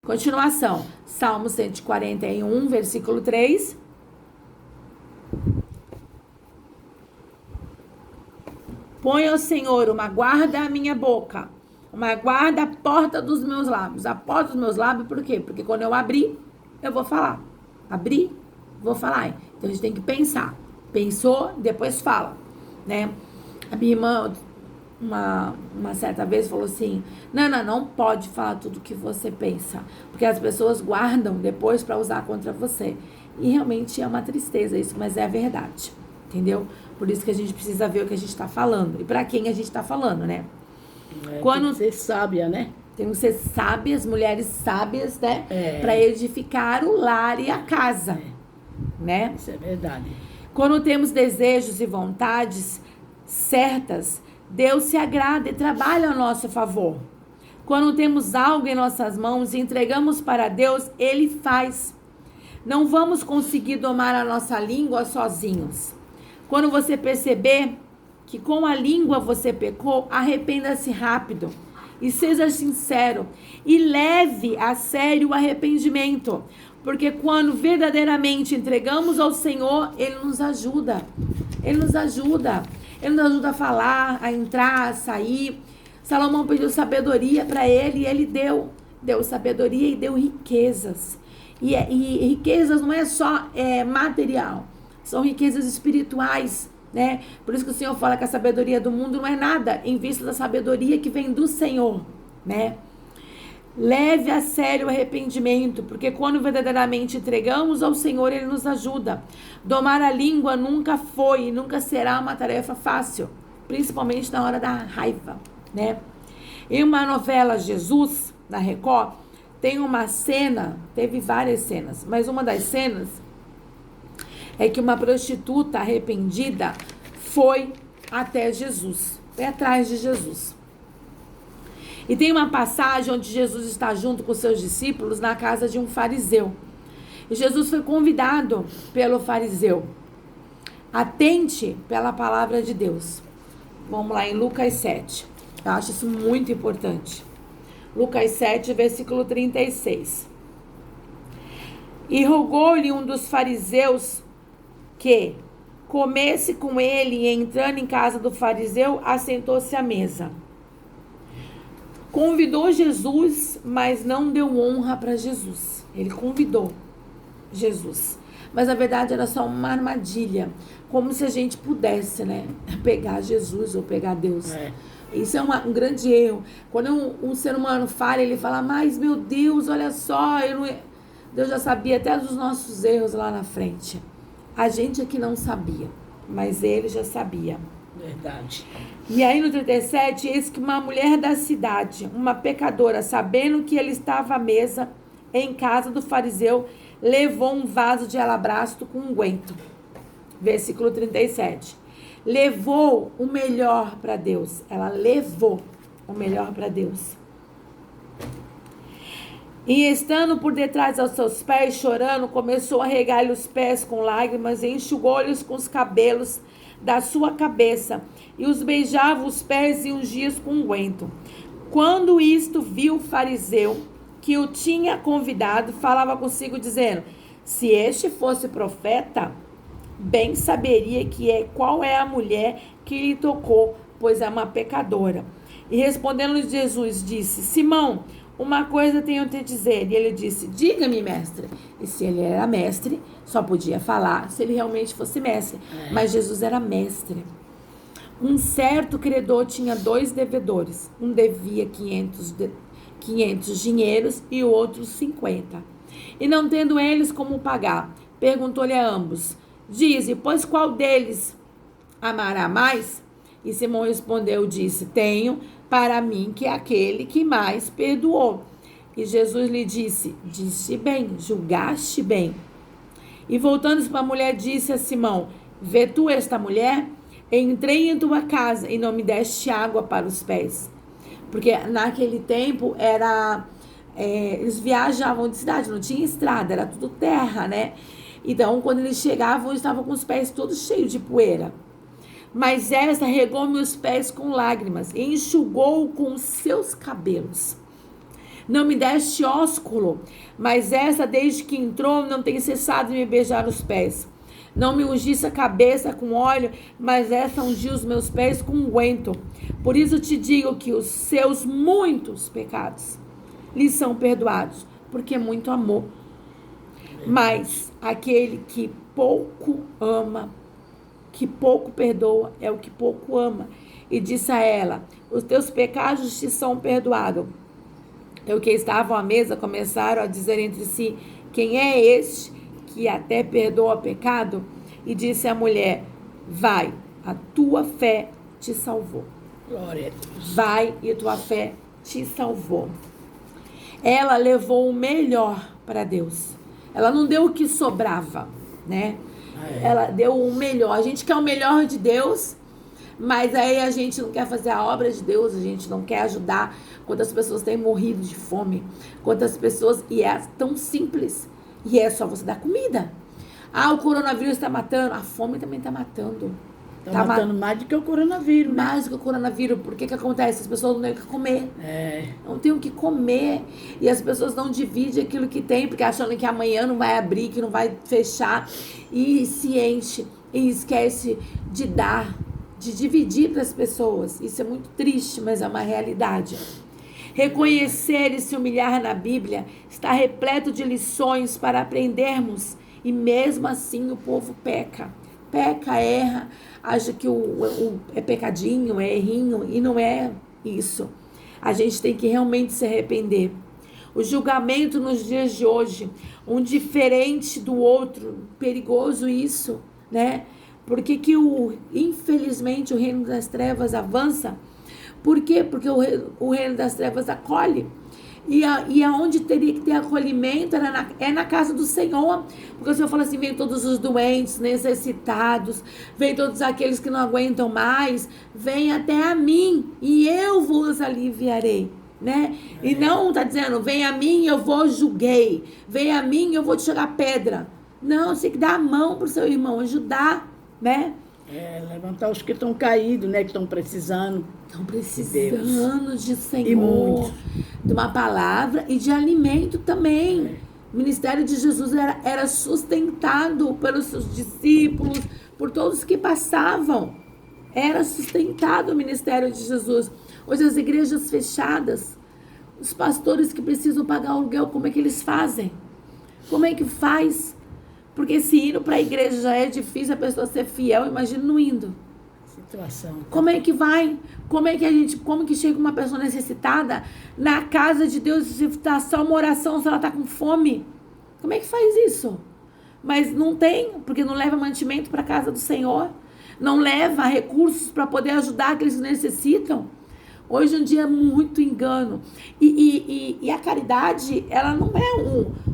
Continuação, Salmo 141, versículo 3. Põe ao Senhor uma guarda à minha boca, uma guarda à porta dos meus lábios. A porta dos meus lábios, por quê? Porque quando eu abrir, eu vou falar. Abrir, vou falar. Então a gente tem que pensar. Pensou, depois fala, né? A minha irmã, uma certa vez, falou assim: não pode falar tudo que você pensa, porque as pessoas guardam depois para usar contra você. E realmente é uma tristeza isso, mas é a verdade, entendeu? Por isso que a gente precisa ver o que a gente está falando e para quem a gente está falando, né? Tem que ser sábia, né? Tem que ser sábias, mulheres sábias, né? Para edificar o lar e a casa, né? Isso é verdade. Quando temos desejos e vontades certas, Deus se agrada e trabalha a nosso favor. Quando temos algo em nossas mãos e entregamos para Deus, Ele faz. Não vamos conseguir domar a nossa língua sozinhos. Quando você perceber que com a língua você pecou, arrependa-se rápido e seja sincero e leve a sério o arrependimento, porque quando verdadeiramente entregamos ao Senhor, Ele nos ajuda. Ele nos ajuda. Ele nos ajuda a falar, a entrar, a sair. Salomão pediu sabedoria para ele e ele deu sabedoria e deu riquezas. E riquezas não é só material, são riquezas espirituais, né? Por isso que o Senhor fala que a sabedoria do mundo não é nada em vista da sabedoria que vem do Senhor, né? Leve a sério o arrependimento, porque quando verdadeiramente entregamos ao Senhor, Ele nos ajuda. Domar a língua nunca foi e nunca será uma tarefa fácil, principalmente na hora da raiva, né? Em uma novela Jesus, na Record, tem uma cena, teve várias cenas, mas uma das cenas é que uma prostituta arrependida foi até Jesus, foi atrás de Jesus. E tem uma passagem onde Jesus está junto com seus discípulos na casa de um fariseu. E Jesus foi convidado pelo fariseu. Atente pela palavra de Deus. Vamos lá em Lucas 7. Eu acho isso muito importante. Lucas 7, versículo 36. E rogou-lhe um dos fariseus que comesse com ele, e entrando em casa do fariseu, assentou-se à mesa. Convidou Jesus, mas não deu honra para Jesus. Ele convidou Jesus, mas na verdade era só uma armadilha, como se a gente pudesse, né, pegar Jesus ou pegar Deus. Isso é um grande erro. Quando um ser humano fala, ele fala: mas meu Deus, olha só, Deus já sabia até dos nossos erros lá na frente. A gente aqui não sabia, mas ele já sabia. Verdade. E aí no 37, eis que uma mulher da cidade, uma pecadora, sabendo que ele estava à mesa em casa do fariseu, levou um vaso de alabastro com unguento. Versículo 37. Levou o melhor para Deus. Ela levou o melhor para Deus. E estando por detrás aos seus pés, chorando, começou a regar-lhe os pés com lágrimas e enxugou-lhes com os cabelos da sua cabeça, e os beijava os pés e ungia-os com unguento. Quando isto viu o fariseu, que o tinha convidado, falava consigo, dizendo: se este fosse profeta, bem saberia qual é a mulher que lhe tocou, pois é uma pecadora. E respondendo Jesus, disse: Simão, uma coisa tenho a te dizer. E ele disse: diga-me, mestre. E se ele era mestre, só podia falar se ele realmente fosse mestre. Mas Jesus era mestre. Um certo credor tinha 2 devedores. Um devia 500 dinheiros e o outro 50. E não tendo eles como pagar, perguntou-lhe a ambos: dize, pois qual deles amará mais? E Simão respondeu, disse: tenho para mim que é aquele que mais perdoou. E Jesus lhe disse: disse bem, julgaste bem. E voltando-se para a mulher, disse a Simão: vê tu esta mulher? Entrei em tua casa e não me deste água para os pés. Porque naquele tempo eles viajavam de cidade, não tinha estrada, era tudo terra, né? Então, quando eles chegavam, eles estavam com os pés todos cheios de poeira. Mas esta regou meus pés com lágrimas e enxugou com os seus cabelos. Não me deste ósculo, mas essa, desde que entrou, não tem cessado de me beijar os pés. Não me ungisse a cabeça com óleo, mas essa ungiu os meus pés com unguento. Por isso te digo que os seus muitos pecados lhe são perdoados, porque muito amou. Mas aquele que pouco ama, que pouco perdoa, é o que pouco ama. E disse a ela: os teus pecados te são perdoados. E os que estavam à mesa começaram a dizer entre si: quem é este que até perdoa pecado? E disse a mulher: vai, a tua fé te salvou. Glória a Deus. Vai, e tua fé te salvou. Ela levou o melhor para Deus. Ela não deu o que sobrava, né? Ela deu o melhor. A gente quer o melhor de Deus, mas aí a gente não quer fazer a obra de Deus, a gente não quer ajudar. Quantas pessoas têm morrido de fome, quantas pessoas, e é tão simples, e é só você dar comida. Ah, o coronavírus está matando, a fome também está matando. Tá matando mais do que o coronavírus, né? Mais do que o coronavírus. Por que acontece? As pessoas não têm o que comer. Não tem o que comer. E as pessoas não dividem aquilo que tem, porque achando que amanhã não vai abrir, que não vai fechar. E se enche. E esquece de dar, de dividir para as pessoas. Isso é muito triste, mas é uma realidade. Reconhecer e se humilhar na Bíblia está repleto de lições para aprendermos. E mesmo assim o povo peca. Peca, erra, acha que é pecadinho, é errinho, e não é isso. A gente tem que realmente se arrepender. O julgamento nos dias de hoje, um diferente do outro, perigoso isso, né? Por que infelizmente, o reino das trevas avança? Por quê? Porque o reino das trevas acolhe. E aonde teria que ter acolhimento é na casa do Senhor. Porque o Senhor fala assim: vem todos os doentes, necessitados, vem todos aqueles que não aguentam mais, vem até a mim e eu vos aliviarei, né? E não está dizendo: vem a mim, eu vos julguei, vem a mim, eu vou te jogar pedra. Não, você tem que dar a mão para o seu irmão, ajudar, né? Levantar os que estão caídos, né? Que estão precisando. Estão precisando de Senhor, e muito. De uma palavra e de alimento também. O ministério de Jesus era sustentado pelos seus discípulos, por todos que passavam. Era sustentado o ministério de Jesus. Hoje as igrejas fechadas, os pastores que precisam pagar aluguel, como é que eles fazem? Como é que faz? Porque se indo para a igreja já é difícil a pessoa ser fiel, imagina não indo. Situação. Como é que vai? Como que chega uma pessoa necessitada na casa de Deus, se está só uma oração, se ela está com fome? Como é que faz isso? Mas não tem, porque não leva mantimento para a casa do Senhor, não leva recursos para poder ajudar aqueles que necessitam. Hoje em dia é muito engano. E a caridade, ela não é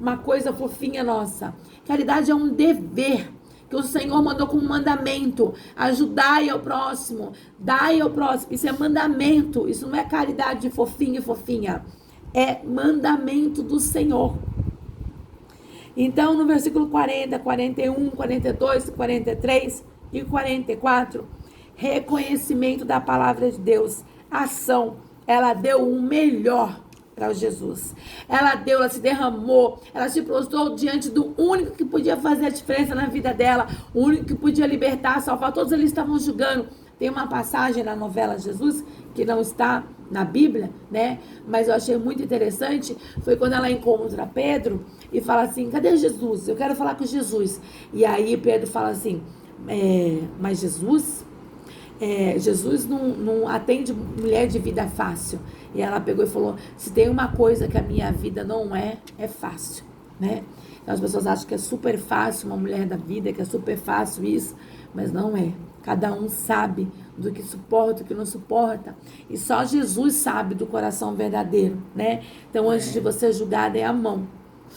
uma coisa fofinha nossa. Caridade é um dever que o Senhor mandou como mandamento. Ajudai ao próximo, dai ao próximo. Isso é mandamento. Isso não é caridade de fofinho e fofinha. É mandamento do Senhor. Então, no versículo 40, 41, 42, 43 e 44, reconhecimento da palavra de Deus. Ação, ela deu o melhor para Jesus. Ela se derramou, ela se prostrou diante do único que podia fazer a diferença na vida dela, o único que podia libertar, salvar. Todos eles estavam julgando. Tem uma passagem na novela Jesus, que não está na Bíblia, né? Mas eu achei muito interessante, foi quando ela encontra Pedro e fala assim: cadê Jesus? Eu quero falar com Jesus. E aí Pedro fala assim: mas Jesus não atende mulher de vida fácil. E ela pegou e falou: se tem uma coisa que a minha vida não é fácil, né? Então as pessoas acham que é super fácil uma mulher da vida, que é super fácil isso, mas não é. Cada um sabe do que suporta, do que não suporta. E só Jesus sabe do coração verdadeiro, né? Então antes de você julgar, dê a mão.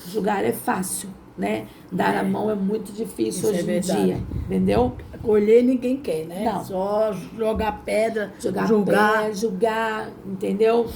Julgar é fácil, né? Dar a mão é muito difícil hoje em dia, entendeu? Colher ninguém quer, né? Não. Só jogar pedra, julgar, entendeu?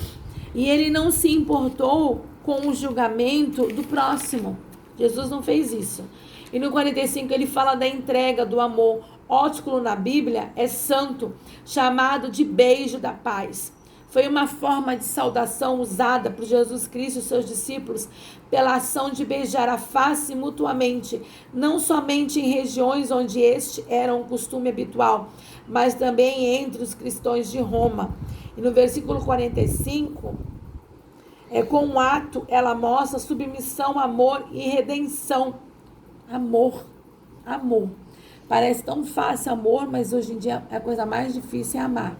E ele não se importou com o julgamento do próximo. Jesus não fez isso. E no 45 ele fala da entrega, do amor. Ósculo na Bíblia é santo, chamado de beijo da paz. Foi uma forma de saudação usada por Jesus Cristo e seus discípulos pela ação de beijar a face mutuamente, não somente em regiões onde este era um costume habitual, mas também entre os cristãos de Roma. E no versículo 45, com um ato, ela mostra submissão, amor e redenção. Amor. Parece tão fácil amor, mas hoje em dia a coisa mais difícil é amar.